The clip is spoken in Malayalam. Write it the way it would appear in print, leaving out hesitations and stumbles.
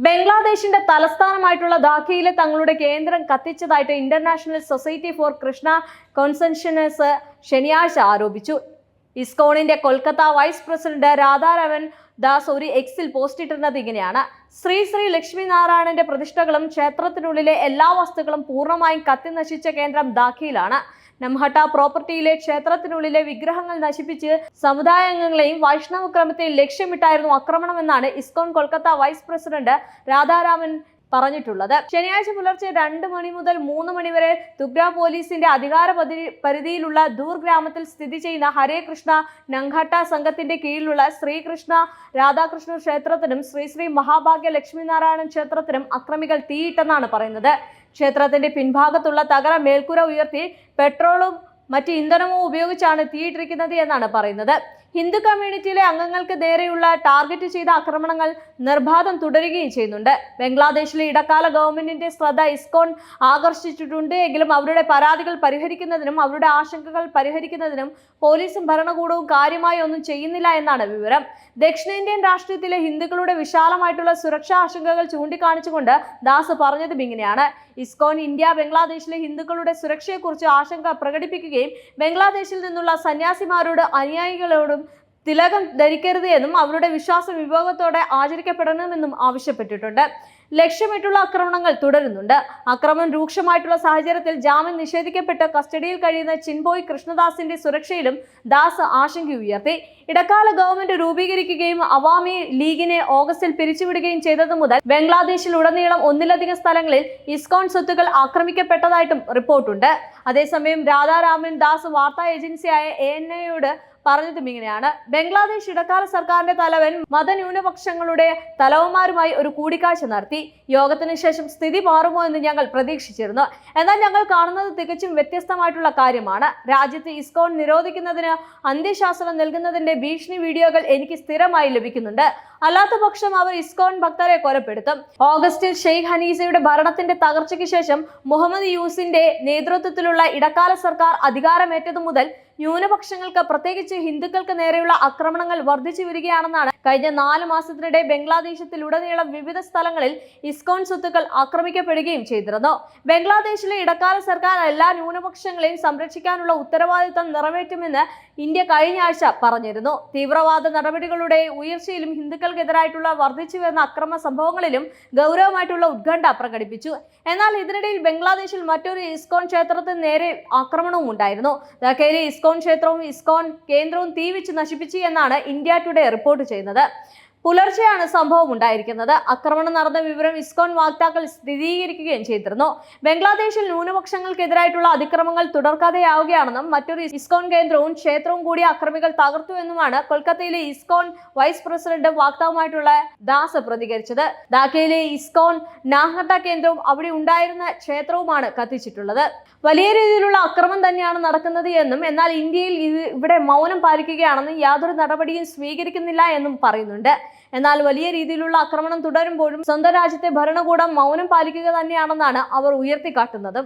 ബംഗ്ലാദേശിന്റെ തലസ്ഥാനമായിട്ടുള്ള ധാക്കയിലെ തങ്ങളുടെ കേന്ദ്രം കത്തിച്ചതായിട്ട് ഇന്റർനാഷണൽ സൊസൈറ്റി ഫോർ കൃഷ്ണ കോൺസെൻഷൻസ് ശനിയാഴ്ച ആരോപിച്ചു. ഇസ്കോണിന്റെ കൊൽക്കത്ത വൈസ് പ്രസിഡന്റ് രാധാരമൻ ദാസ് ഒരു എക്സിൽ പോസ്റ്റ് ഇട്ടിരുന്നത് ഇങ്ങനെയാണ്: ശ്രീ ലക്ഷ്മി നാരായണന്റെ പ്രതിഷ്ഠകളും ക്ഷേത്രത്തിനുള്ളിലെ എല്ലാ വസ്തുക്കളും പൂർണ്ണമായും കത്തി നശിച്ച കേന്ദ്രം ധാക്കയിലാണ്. നംഹട്ട പ്രോപ്പർട്ടിയിലെ ക്ഷേത്രത്തിനുള്ളിലെ വിഗ്രഹങ്ങൾ നശിപ്പിച്ച് സമുദായാംഗങ്ങളെയും വൈഷ്ണവ ക്രമത്തെയും ലക്ഷ്യമിട്ടായിരുന്നു ആക്രമണമെന്നാണ് ഇസ്കോൺ കൊൽക്കത്ത വൈസ് പ്രസിഡന്റ് രാധാരാമൻ പറഞ്ഞിട്ടുള്ളത്. ശനിയാഴ്ച പുലർച്ചെ 2 മണി മുതൽ 3 മണി വരെ തുഗ്ര പോലീസിന്റെ അധികാര പരിധിയിലുള്ള ദൂർ ഗ്രാമത്തിൽ സ്ഥിതി ചെയ്യുന്ന ഹരേ കൃഷ്ണ നംഘട്ട സംഘത്തിന്റെ കീഴിലുള്ള ശ്രീകൃഷ്ണ രാധാകൃഷ്ണ ക്ഷേത്രത്തിനും ശ്രീ മഹാഭാഗ്യ ലക്ഷ്മിനാരായണൻ ക്ഷേത്രത്തിനും അക്രമികൾ തീയിട്ടെന്നാണ് പറയുന്നത്. ക്ഷേത്രത്തിന്റെ പിൻഭാഗത്തുള്ള തകര മേൽക്കൂര ഉയർത്തി പെട്രോളും മറ്റ് ഇന്ധനവും ഉപയോഗിച്ചാണ് തീയിട്ടിരിക്കുന്നത് എന്നാണ് പറയുന്നത്. ഹിന്ദു കമ്മ്യൂണിറ്റിയിലെ അംഗങ്ങൾക്ക് നേരെയുള്ള ടാർഗറ്റ് ചെയ്ത ആക്രമണങ്ങൾ നിർബാധം തുടരുകയും ചെയ്യുന്നുണ്ട്. ബംഗ്ലാദേശിലെ ഇടക്കാല ഗവൺമെന്റിന്റെ ശ്രദ്ധ ഇസ്കോൺ ആകർഷിച്ചിട്ടുണ്ട് എങ്കിലും അവരുടെ പരാതികൾ പരിഹരിക്കുന്നതിനും അവരുടെ ആശങ്കകൾ പരിഹരിക്കുന്നതിനും പോലീസും ഭരണകൂടവും കാര്യമായി ഒന്നും ചെയ്യുന്നില്ല എന്നാണ് വിവരം. ദക്ഷിണേന്ത്യൻ രാഷ്ട്രീയത്തിലെ ഹിന്ദുക്കളുടെ വിശാലമായിട്ടുള്ള സുരക്ഷാ ആശങ്കകൾ ചൂണ്ടിക്കാണിച്ചുകൊണ്ട് ദാസ് പറഞ്ഞതും ഇങ്ങനെയാണ്: ഇസ്കോൺ ഇന്ത്യ ബംഗ്ലാദേശിലെ ഹിന്ദുക്കളുടെ സുരക്ഷയെക്കുറിച്ച് ആശങ്ക പ്രകടിപ്പിക്കുകയും ബംഗ്ലാദേശിൽ നിന്നുള്ള സന്യാസിമാരോട് അനുയായികളോടും തിലകം ധരിക്കരുത് എന്നും അവരുടെ വിശ്വാസം വിവേകത്തോടെ ആചരിക്കപ്പെടണമെന്നും ആവശ്യപ്പെട്ടിട്ടുണ്ട്. ലക്ഷ്യമിട്ടുള്ള ആക്രമണങ്ങൾ തുടരുന്നുണ്ട്. ആക്രമണം രൂക്ഷമായിട്ടുള്ള സാഹചര്യത്തിൽ ജാമ്യം നിഷേധിക്കപ്പെട്ട് കസ്റ്റഡിയിൽ കഴിയുന്ന ചിൻബോയ് കൃഷ്ണദാസിന്റെ സുരക്ഷയിലും ദാസ് ആശങ്കയുയർത്തി. ഇടക്കാല ഗവൺമെന്റ് രൂപീകരിക്കുകയും അവാമി ലീഗിനെ ഓഗസ്റ്റിൽ പിരിച്ചുവിടുകയും ചെയ്തതു മുതൽ ബംഗ്ലാദേശിൽ ഉടനീളം ഒന്നിലധികം സ്ഥലങ്ങളിൽ ഇസ്കോൺ സ്വത്തുക്കൾ ആക്രമിക്കപ്പെട്ടതായിട്ടും റിപ്പോർട്ടുണ്ട്. അതേസമയം രാധാരാമൻ ദാസ് വാർത്താ ഏജൻസിയായ ANIയോട് പറഞ്ഞതും ഇങ്ങനെയാണ്: ബംഗ്ലാദേശ് ഇടക്കാല സർക്കാരിന്റെ തലവൻ മതന്യൂനപക്ഷങ്ങളുടെ തലവന്മാരുമായി ഒരു കൂടിക്കാഴ്ച നടത്തി. യോഗത്തിന് ശേഷം സ്ഥിതി മാറുമോ എന്ന് ഞങ്ങൾ പ്രതീക്ഷിച്ചിരുന്നു. എന്നാൽ ഞങ്ങൾ കാണുന്നത് തികച്ചും വ്യത്യസ്തമായിട്ടുള്ള കാര്യമാണ്. രാജ്യത്ത് ഇസ്കോൺ നിരോധിക്കുന്നതിന് അന്ത്യശാസനം നൽകുന്നതിന്റെ ഭീഷണി വീഡിയോകൾ എനിക്ക് സ്ഥിരമായി ലഭിക്കുന്നുണ്ട്. അല്ലാത്ത പക്ഷം അവർ ഇസ്കോൺ ഭക്തരെ കൊലപ്പെടുത്തും. ഓഗസ്റ്റിൽ ഷെയ്ഖ് ഹനീസയുടെ ഭരണത്തിന്റെ തകർച്ചയ്ക്ക് ശേഷം മുഹമ്മദ് യൂസിന്റെ നേതൃത്വത്തിലുള്ള ഇടക്കാല സർക്കാർ അധികാരമേറ്റതു മുതൽ ന്യൂനപക്ഷങ്ങൾക്ക് പ്രത്യേകിച്ച് ഹിന്ദുക്കൾക്ക് നേരെയുള്ള ആക്രമണങ്ങൾ വർദ്ധിച്ചു വരികയാണെന്നാണ് കഴിഞ്ഞ 4 മാസത്തിനിടെ ബംഗ്ലാദേശിലുടനീളം വിവിധ സ്ഥലങ്ങളിൽ ഇസ്കോൺ സ്വത്തുക്കൾ ആക്രമിക്കപ്പെടുകയും ചെയ്തിരുന്നു. ബംഗ്ലാദേശിലെ ഇടക്കാല സർക്കാർ എല്ലാ ന്യൂനപക്ഷങ്ങളെയും സംരക്ഷിക്കാനുള്ള ഉത്തരവാദിത്തം നിറവേറ്റുമെന്ന് ഇന്ത്യ കഴിഞ്ഞ ആഴ്ച പറഞ്ഞിരുന്നു. തീവ്രവാദ നടപടികളുടെ ഉയർച്ചയിലും ഹിന്ദുക്കൾക്കെതിരായിട്ടുള്ള വർദ്ധിച്ചു വരുന്ന അക്രമ സംഭവങ്ങളിലും ഗൗരവമായിട്ടുള്ള ഉത്കണ്ഠ പ്രകടിപ്പിച്ചു. എന്നാൽ ഇതിനിടയിൽ ബംഗ്ലാദേശിൽ മറ്റൊരു ഇസ്കോൺ ക്ഷേത്രത്തിന് നേരെ ആക്രമണവും ഉണ്ടായിരുന്നു. ധാക്കയിലെ ഇസ്കോൺ ക്ഷേത്രവും ഇസ്കോൺ കേന്ദ്രവും തീവെച്ച് നശിപ്പിച്ചു എന്നാണ് ഇന്ത്യ ടുഡേ റിപ്പോർട്ട് ചെയ്യുന്നത്. പുലർച്ചെയാണ് സംഭവം ഉണ്ടായിരിക്കുന്നത്. ആക്രമണം നടന്ന വിവരം ഇസ്കോൺ വക്താക്കൾ സ്ഥിരീകരിക്കുകയും ചെയ്തിരുന്നു. ബംഗ്ലാദേശിൽ ന്യൂനപക്ഷങ്ങൾക്കെതിരായിട്ടുള്ള അതിക്രമങ്ങൾ തുടർക്കഥയാവുകയാണെന്നും മറ്റൊരു ഇസ്കോൺ കേന്ദ്രവും ക്ഷേത്രവും കൂടി അക്രമികൾ തകർത്തു എന്നുമാണ് കൊൽക്കത്തയിലെ ഇസ്കോൺ വൈസ് പ്രസിഡന്റ് വക്താവുമായിട്ടുള്ള ദാസ് പ്രതികരിച്ചത്. ധാക്കയിലെ ഇസ്കോൺ നാഹട്ട കേന്ദ്രവും അവിടെ ഉണ്ടായിരുന്ന ക്ഷേത്രവുമാണ് കത്തിച്ചിട്ടുള്ളത്. വലിയ രീതിയിലുള്ള അക്രമം തന്നെയാണ് നടക്കുന്നത് എന്നും എന്നാൽ ഇന്ത്യയിൽ ഇവിടെ മൗനം പാലിക്കുകയാണെന്നും യാതൊരു നടപടിയും സ്വീകരിക്കുന്നില്ല എന്നും പറയുന്നുണ്ട്. എന്നാൽ വലിയ രീതിയിലുള്ള ആക്രമണം തുടരുമ്പോഴും സ്വന്തം രാജ്യത്തെ ഭരണകൂടം മൗനം പാലിക്കുക തന്നെയാണെന്നാണ് അവർ ഉയർത്തിക്കാട്ടുന്നത്.